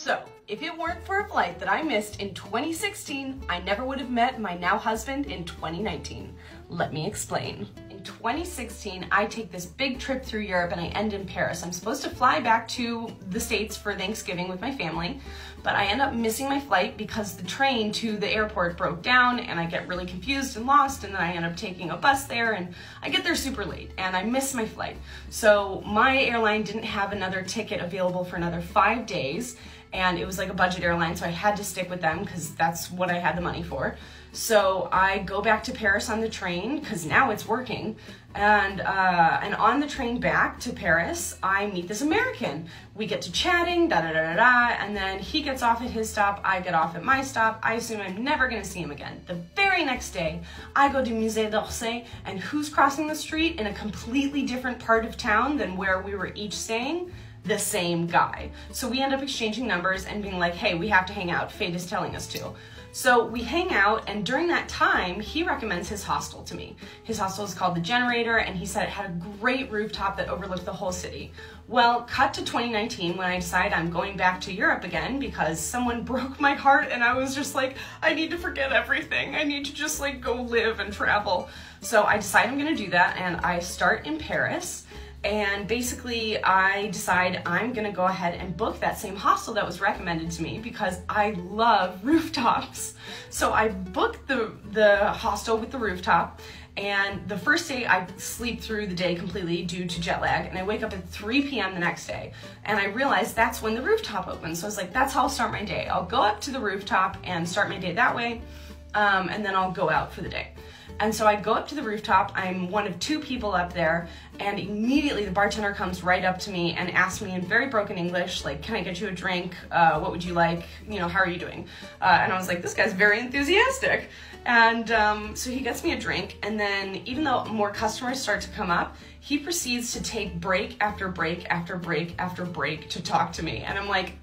So, if it weren't for a flight that I missed in 2016, I never would have met my now husband in 2019. Let me explain. In 2016, I take this big trip through Europe and I end in Paris. I'm supposed to fly back to the States for Thanksgiving with my family, but I end up missing my flight because the train to the airport broke down and I get really confused and lost, and then I end up taking a bus there and I get there super late and I miss my flight. So my airline didn't have another ticket available for another 5 days, and it was like a budget airline, so I had to stick with them because that's what I had the money for. So I go back to Paris on the train because now it's working, and on the train back to Paris, I meet this American. We get to chatting, da da da da da, and then he gets off at his stop, I get off at my stop. I assume I'm never gonna see him again. The very next day, I go to Musée d'Orsay, and who's crossing the street in a completely different part of town than where we were each staying? The same guy. So we end up exchanging numbers and being like, hey, we have to hang out. Fate is telling us to. So we hang out, and during that time, he recommends his hostel to me. His hostel is called The Generator, and he said it had a great rooftop that overlooked the whole city. Well, cut to 2019 when I decide I'm going back to Europe again because someone broke my heart and I was just like, I need to forget everything. I need to just like go live and travel. So I decide I'm gonna do that, and I start in Paris. And basically I decide I'm gonna go ahead and book that same hostel that was recommended to me because I love rooftops. So I booked the hostel with the rooftop, and the first day I sleep through the day completely due to jet lag, and I wake up at 3 p.m. the next day, and I realized that's when the rooftop opens. So I was like, that's how I'll start my day. I'll go up to the rooftop and start my day that way, and then I'll go out for the day. And so I go up to the rooftop, I'm one of 2 people up there, and immediately the bartender comes right up to me and asks me in very broken English, like, can I get you a drink? What would you like? You know, how are you doing? And I was like, this guy's very enthusiastic. And so he gets me a drink, and then even though more customers start to come up, he proceeds to take break after break after break after break to talk to me. And I'm like,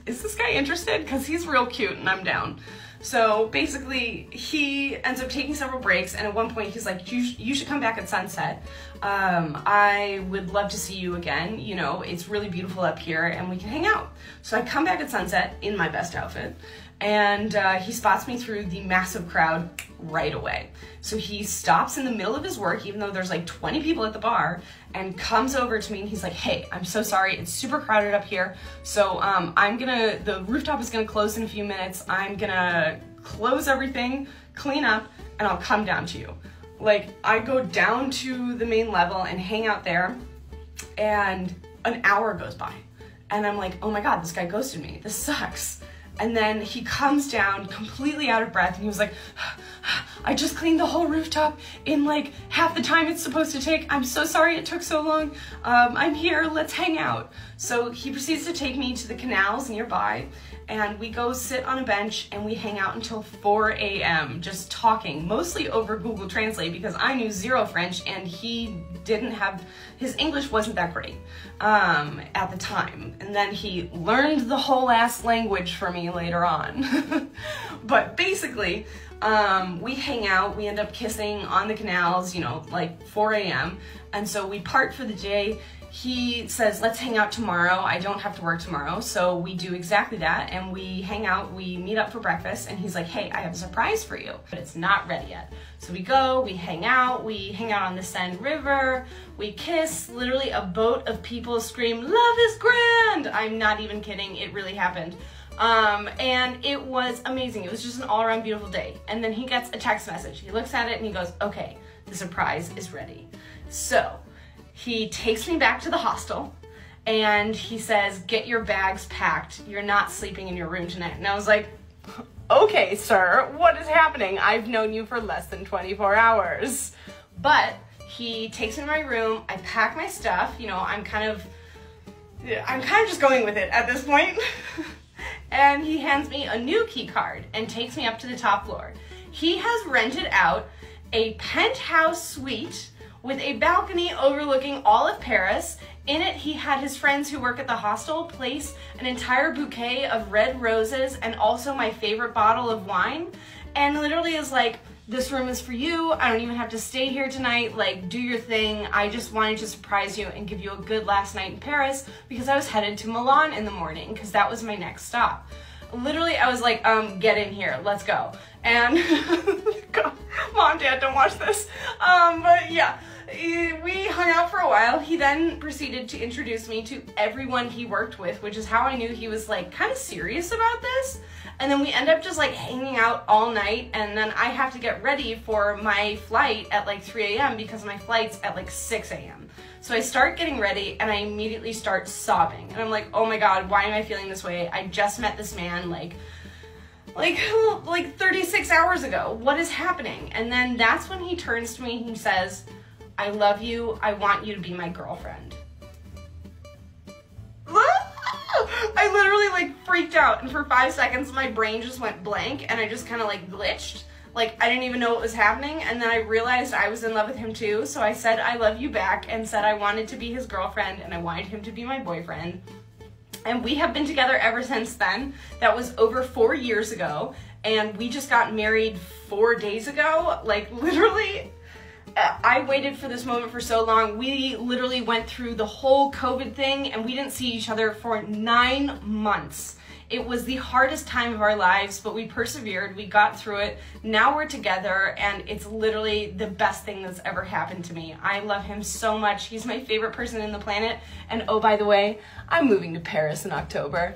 is this guy interested? Because he's real cute and I'm down. So basically, he ends up taking several breaks, and at one point he's like, you should come back at sunset. I would love to see you again. You know, it's really beautiful up here and we can hang out. So I come back at sunset in my best outfit, and he spots me through the massive crowd right away. So he stops in the middle of his work, even though there's like 20 people at the bar, and comes over to me and he's like, hey, I'm so sorry, it's super crowded up here. So the rooftop is gonna close in a few minutes. I'm gonna close everything, clean up, and I'll come down to you. Like, I go down to the main level and hang out there, and an hour goes by. And I'm like, oh my God, this guy ghosted me. This sucks. And then he comes down completely out of breath, and he was like, I just cleaned the whole rooftop in like half the time it's supposed to take. I'm so sorry it took so long. I'm here, let's hang out. So he proceeds to take me to the canals nearby, and we go sit on a bench and we hang out until 4 a.m. just talking, mostly over Google Translate because I knew zero French and he didn't have, his English wasn't that great at the time. And then he learned the whole ass language for me later on. But basically, we hang out, we end up kissing on the canals, you know, like 4 a.m. And so we part for the day. He says, let's hang out tomorrow. I don't have to work tomorrow. So we do exactly that, and we hang out, we meet up for breakfast, and he's like, hey, I have a surprise for you, but it's not ready yet. So we go, we hang out on the Seine River, we kiss, literally a boat of people scream, love is grand! I'm not even kidding, it really happened. And it was amazing. It was just an all-around beautiful day. And then he gets a text message. He looks at it and he goes, okay, the surprise is ready. So he takes me back to the hostel and he says, get your bags packed. You're not sleeping in your room tonight. And I was like, okay, sir, what is happening? I've known you for less than 24 hours. But he takes me to my room. I pack my stuff. You know, I'm kind of just going with it at this point. And he hands me a new key card and takes me up to the top floor. He has rented out a penthouse suite with a balcony overlooking all of Paris. In it, he had his friends who work at the hostel place an entire bouquet of red roses and also my favorite bottle of wine. And literally is like, this room is for you. I don't even have to stay here tonight. Like, do your thing. I just wanted to surprise you and give you a good last night in Paris because I was headed to Milan in the morning because that was my next stop. Literally, I was like, get in here, let's go. And God, Mom, Dad, don't watch this. But yeah, we hung out for a while. He then proceeded to introduce me to everyone he worked with, which is how I knew he was like kind of serious about this. And then we end up just like hanging out all night, and then I have to get ready for my flight at like 3 a.m. because my flight's at like 6 a.m. So I start getting ready and I immediately start sobbing. And I'm like, oh my God, why am I feeling this way? I just met this man like 36 hours ago. What is happening? And then that's when he turns to me and he says, I love you. I want you to be my girlfriend. I literally like freaked out, and for 5 seconds my brain just went blank and I just kind of like glitched. Like I didn't even know what was happening, and then I realized I was in love with him too, so I said I love you back and said I wanted to be his girlfriend and I wanted him to be my boyfriend. And we have been together ever since then. That was over 4 years ago, and we just got married 4 days ago. Like literally, I waited for this moment for so long. We literally went through the whole COVID thing and we didn't see each other for 9 months. It was the hardest time of our lives, but we persevered, we got through it. Now we're together and it's literally the best thing that's ever happened to me. I love him so much. He's my favorite person in the planet. And oh, by the way, I'm moving to Paris in October.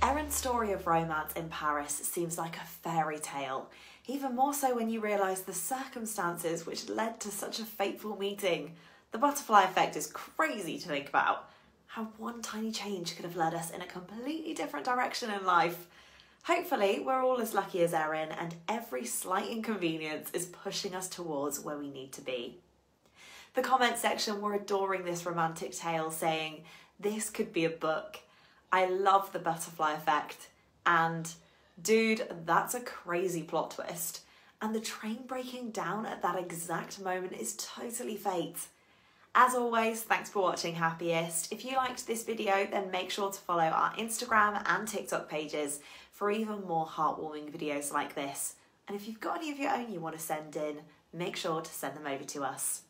Erin's story of romance in Paris seems like a fairy tale, even more so when you realise the circumstances which led to such a fateful meeting. The butterfly effect is crazy to think about. How one tiny change could have led us in a completely different direction in life. Hopefully, we're all as lucky as Erin, and every slight inconvenience is pushing us towards where we need to be. The comment section were adoring this romantic tale, saying, this could be a book. I love the butterfly effect. And, dude, that's a crazy plot twist. And the train breaking down at that exact moment is totally fate. As always, thanks for watching Happiest. If you liked this video, then make sure to follow our Instagram and TikTok pages for even more heartwarming videos like this. And if you've got any of your own you want to send in, make sure to send them over to us.